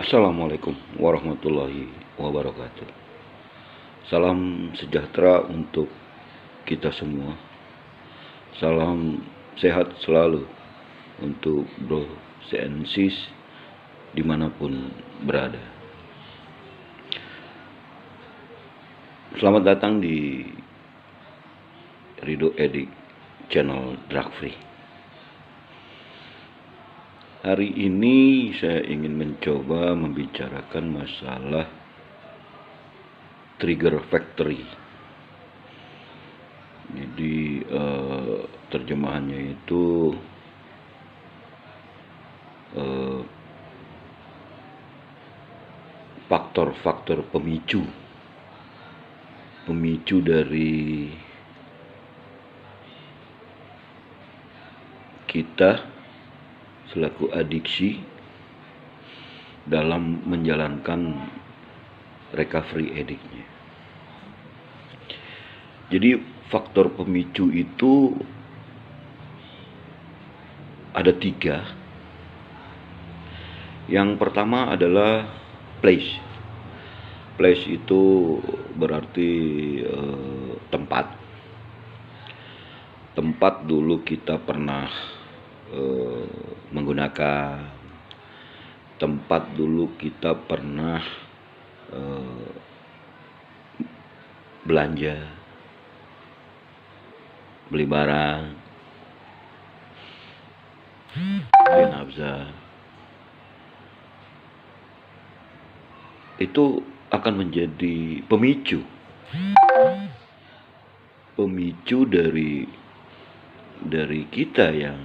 Assalamualaikum warahmatullahi wabarakatuh. Salam sejahtera untuk kita semua. Salam sehat selalu untuk bro and sis dimanapun berada. Selamat datang di Ridho Edik channel Drug Free. Hari ini saya ingin mencoba membicarakan masalah trigger factory. Jadi terjemahannya itu faktor-faktor pemicu dari kita selaku adiksi dalam menjalankan recovery addictnya. Jadi faktor pemicu itu ada 3. Yang pertama adalah place. Place itu berarti tempat. Tempat dulu kita pernah menggunakan, tempat dulu kita pernah belanja, beli barang, beli nafsa. Itu akan menjadi pemicu dari kita yang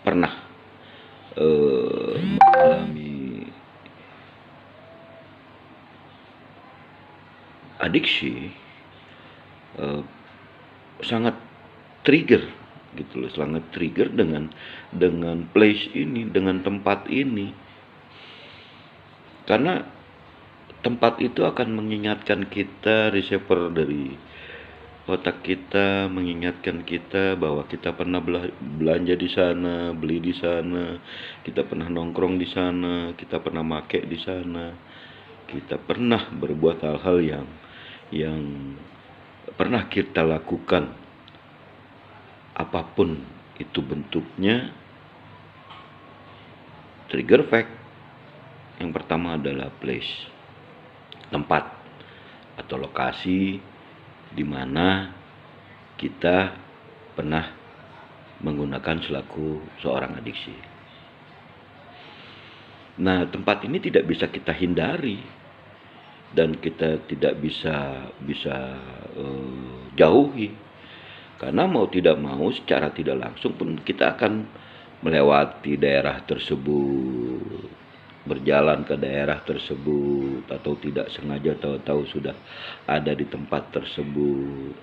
pernah mengalami adiksi, sangat trigger gitu loh, sangat trigger dengan place ini, dengan tempat ini. Karena tempat itu akan mengingatkan kita, receiver dari otak kita mengingatkan kita bahwa kita pernah belanja di sana, beli di sana, kita pernah nongkrong di sana, kita pernah make di sana, kita pernah berbuat hal-hal yang pernah kita lakukan, apapun itu bentuknya. Trigger fact yang pertama adalah place, tempat atau lokasi di mana kita pernah menggunakan selaku seorang adiksi. Nah, tempat ini tidak bisa kita hindari dan kita tidak bisa jauhi, karena mau tidak mau secara tidak langsung pun kita akan melewati daerah tersebut, berjalan ke daerah tersebut, atau tidak sengaja tahu-tahu sudah ada di tempat tersebut.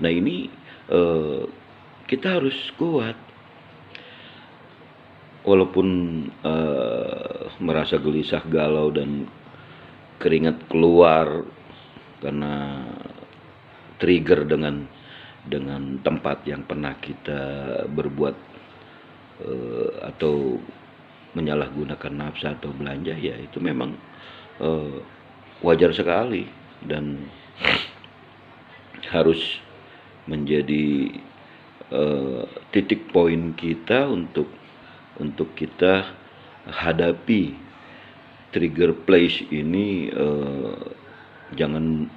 Nah, ini kita harus kuat, walaupun merasa gelisah, galau, dan keringat keluar karena trigger dengan tempat yang pernah kita berbuat atau menyalahgunakan nafsu atau belanja, ya itu memang wajar sekali dan harus menjadi titik poin kita untuk kita hadapi trigger place ini. Jangan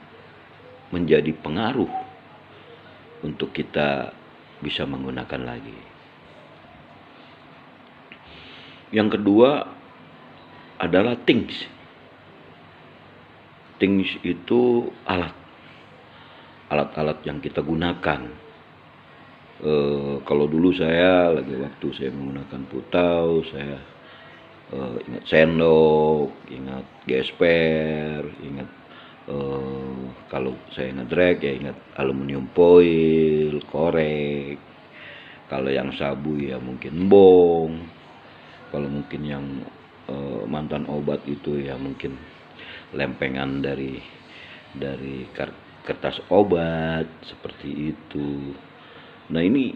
menjadi pengaruh untuk kita bisa menggunakan lagi. Yang kedua adalah things. Things itu alat-alat yang kita gunakan. Kalau dulu saya waktu saya menggunakan putau, saya ingat sendok, ingat gesper, ingat kalau saya ngedrek ya ingat aluminium foil, korek. Kalau yang sabu ya mungkin bong. Kalau mungkin yang mantan obat itu ya mungkin lempengan dari kertas obat, seperti itu. Nah, ini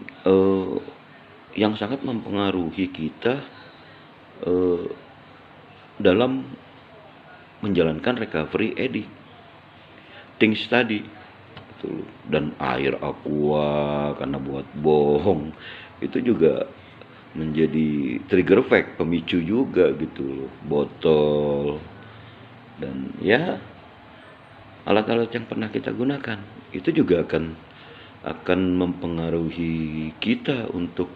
yang sangat mempengaruhi kita eh, dalam menjalankan recovery addict things tadi gitu. Dan air aqua karena buat bohong itu juga menjadi trigger fact, pemicu juga gitu loh, botol, dan ya alat-alat yang pernah kita gunakan itu juga akan mempengaruhi kita untuk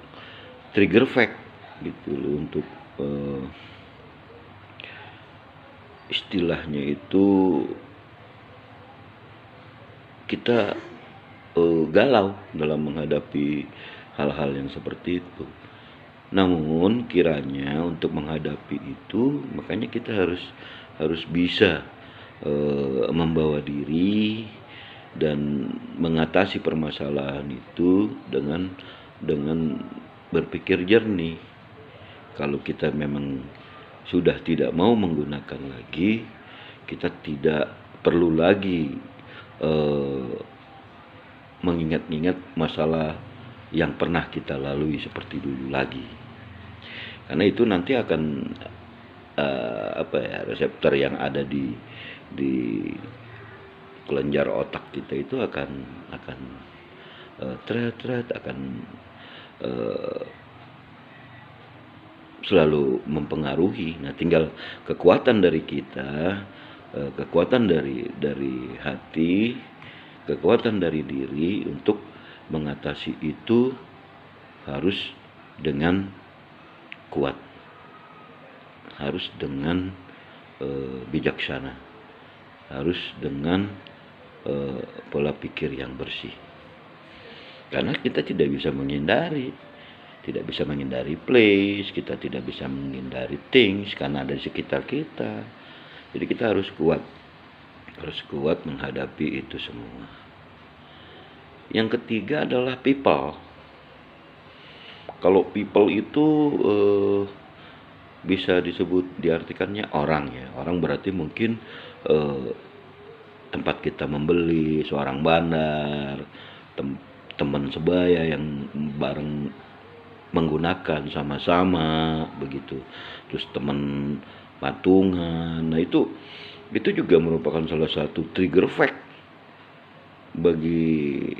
trigger fact gitu loh, untuk eh, istilahnya itu kita galau dalam menghadapi hal-hal yang seperti itu. Namun kiranya untuk menghadapi itu makanya kita harus bisa membawa diri dan mengatasi permasalahan itu dengan berpikir jernih. Kalau kita memang sudah tidak mau menggunakan lagi, kita tidak perlu lagi mengingat-ingat masalah yang pernah kita lalui seperti dulu lagi. Karena itu nanti akan reseptor yang ada di kelenjar otak kita itu akan akan selalu mempengaruhi. Nah, tinggal kekuatan dari kita, kekuatan dari hati, kekuatan dari diri untuk mengatasi itu harus dengan kuat, harus dengan bijaksana, harus dengan pola pikir yang bersih. Karena kita tidak bisa menghindari place, kita tidak bisa menghindari things karena ada di sekitar kita. Jadi kita harus kuat menghadapi itu semua. Yang ketiga adalah people. Kalau people itu bisa disebut diartikannya orang ya. Orang berarti mungkin tempat kita membeli, seorang bandar, teman sebaya yang bareng menggunakan sama-sama begitu. Terus teman patungan. Nah, itu juga merupakan salah satu trigger fact bagi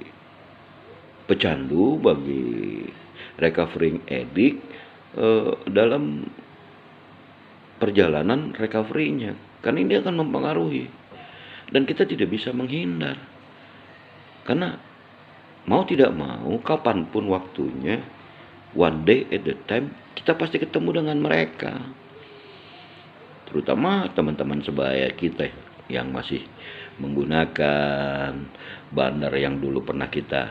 pecandu, bagi recovering addict dalam perjalanan recovery-nya. Karena ini akan mempengaruhi dan kita tidak bisa menghindar. Karena mau tidak mau, kapanpun waktunya, one day at a time, kita pasti ketemu dengan mereka. Terutama teman-teman sebaya kita yang masih menggunakan bandar yang dulu pernah kita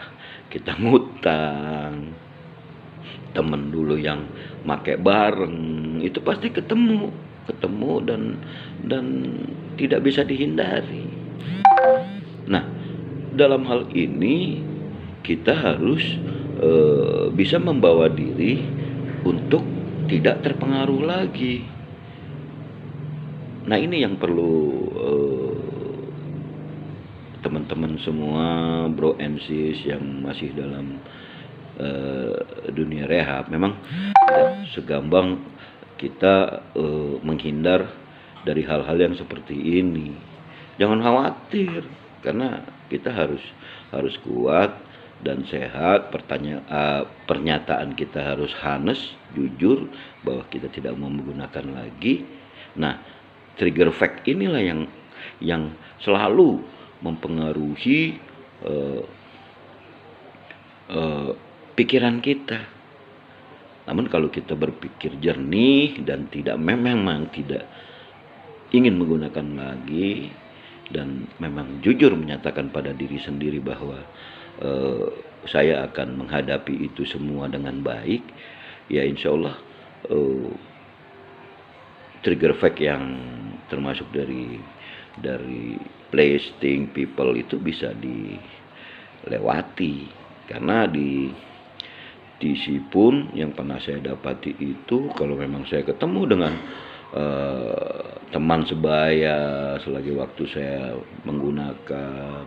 ngutang, temen dulu yang make bareng, itu pasti ketemu dan tidak bisa dihindari. Nah, dalam hal ini kita harus bisa membawa diri untuk tidak terpengaruh lagi. Nah, ini yang perlu teman-teman semua, bro and sis yang masih dalam dunia rehab, memang tidak segambang kita menghindar dari hal-hal yang seperti ini. Jangan khawatir, karena kita harus kuat dan sehat. Pernyataan kita harus honest, jujur bahwa kita tidak mau menggunakan lagi. Nah, trigger fact inilah yang selalu mempengaruhi pikiran kita. Namun kalau kita berpikir jernih dan memang tidak ingin menggunakan lagi, dan memang jujur menyatakan pada diri sendiri bahwa saya akan menghadapi itu semua dengan baik, ya insya Allah trigger fact yang termasuk dari place, thing, people itu bisa dilewati. Karena di DC pun yang pernah saya dapati itu, kalau memang saya ketemu dengan teman sebaya selagi waktu saya menggunakan,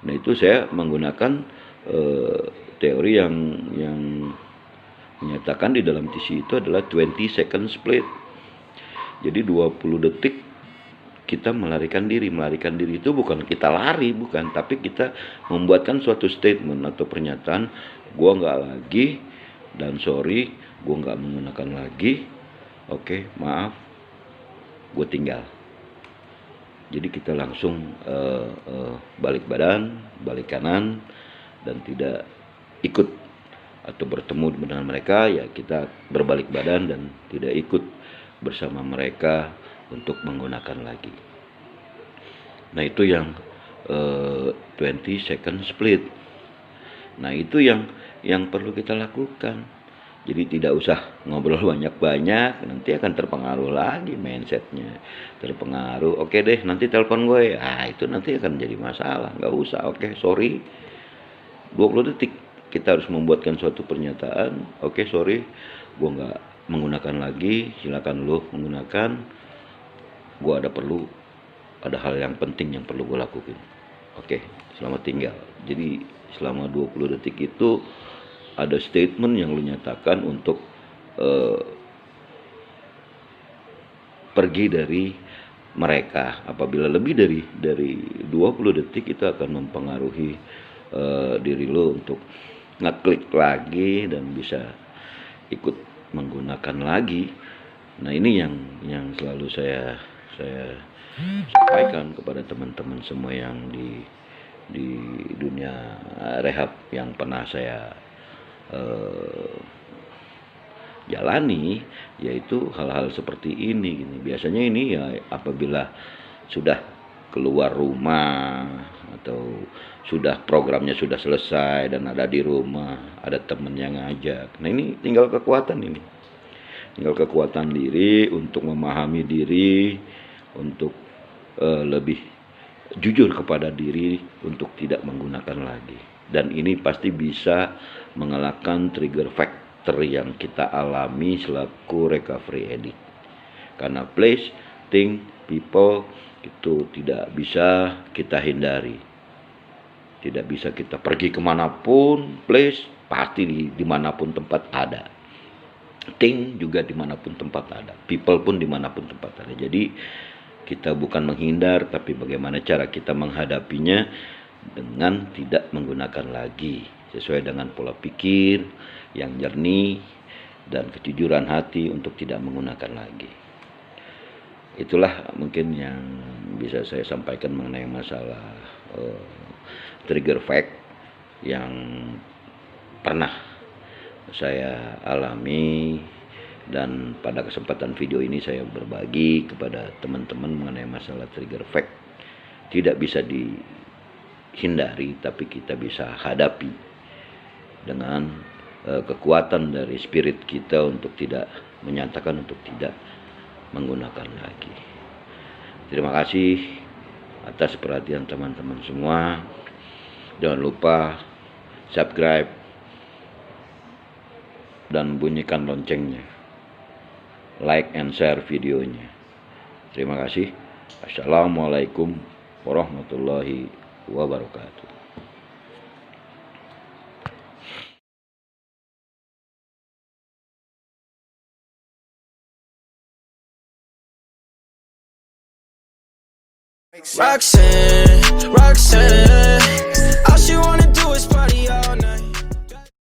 nah itu saya menggunakan teori yang menyatakan di dalam TC itu adalah 20 second split. Jadi 20 detik kita melarikan diri. Melarikan diri itu bukan kita lari, bukan, tapi kita membuatkan suatu statement atau pernyataan, gua nggak lagi, dan sorry, gua nggak menggunakan lagi, oke, maaf, gua tinggal. Jadi kita langsung balik badan, balik kanan, dan tidak ikut atau bertemu dengan mereka, ya kita berbalik badan dan tidak ikut bersama mereka untuk menggunakan lagi. Nah itu yang 20 second split. Nah itu yang perlu kita lakukan. Jadi tidak usah ngobrol banyak-banyak, nanti akan terpengaruh lagi mindsetnya. Terpengaruh, oke deh nanti telepon gue. Itu nanti akan jadi masalah. Nggak usah, oke sorry. 20 detik kita harus membuatkan suatu pernyataan, oke sorry, gue nggak menggunakan lagi, silakan lo menggunakan, gue ada hal yang penting yang perlu gue lakukan, oke, selamat tinggal. Jadi selama 20 detik itu ada statement yang lo nyatakan untuk pergi dari mereka. Apabila lebih dari 20 detik itu akan mempengaruhi diri lo untuk ngeklik lagi dan bisa ikut menggunakan lagi. Nah ini yang selalu saya sampaikan kepada teman-teman semua yang di dunia rehab yang pernah saya jalani, yaitu hal-hal seperti ini. Biasanya ini ya apabila sudah keluar rumah atau sudah programnya sudah selesai dan ada di rumah, ada temen yang ngajak. Nah ini tinggal kekuatan ini. Tinggal kekuatan diri untuk memahami diri, untuk lebih jujur kepada diri untuk tidak menggunakan lagi. Dan ini pasti bisa mengalahkan trigger factor yang kita alami selaku recovery addict. Karena place, thing, people itu tidak bisa kita hindari. Tidak bisa kita pergi kemanapun, place pasti dimanapun tempat ada. Thing juga dimanapun tempat ada. People pun dimanapun tempat ada. Jadi kita bukan menghindar, tapi bagaimana cara kita menghadapinya dengan tidak menggunakan lagi. Sesuai dengan pola pikir yang jernih dan kejujuran hati untuk tidak menggunakan lagi. Itulah mungkin yang bisa saya sampaikan mengenai masalah trigger fact yang pernah saya alami, dan pada kesempatan video ini saya berbagi kepada teman-teman mengenai masalah trigger fact. Tidak bisa dihindari, tapi kita bisa hadapi dengan kekuatan dari spirit kita untuk tidak menyatakan untuk tidak menggunakan lagi. Terima kasih atas perhatian teman-teman semua. Jangan lupa subscribe dan bunyikan loncengnya, like and share videonya. Terima kasih. Assalamualaikum warahmatullahi wabarakatuh. Roxanne, all she wants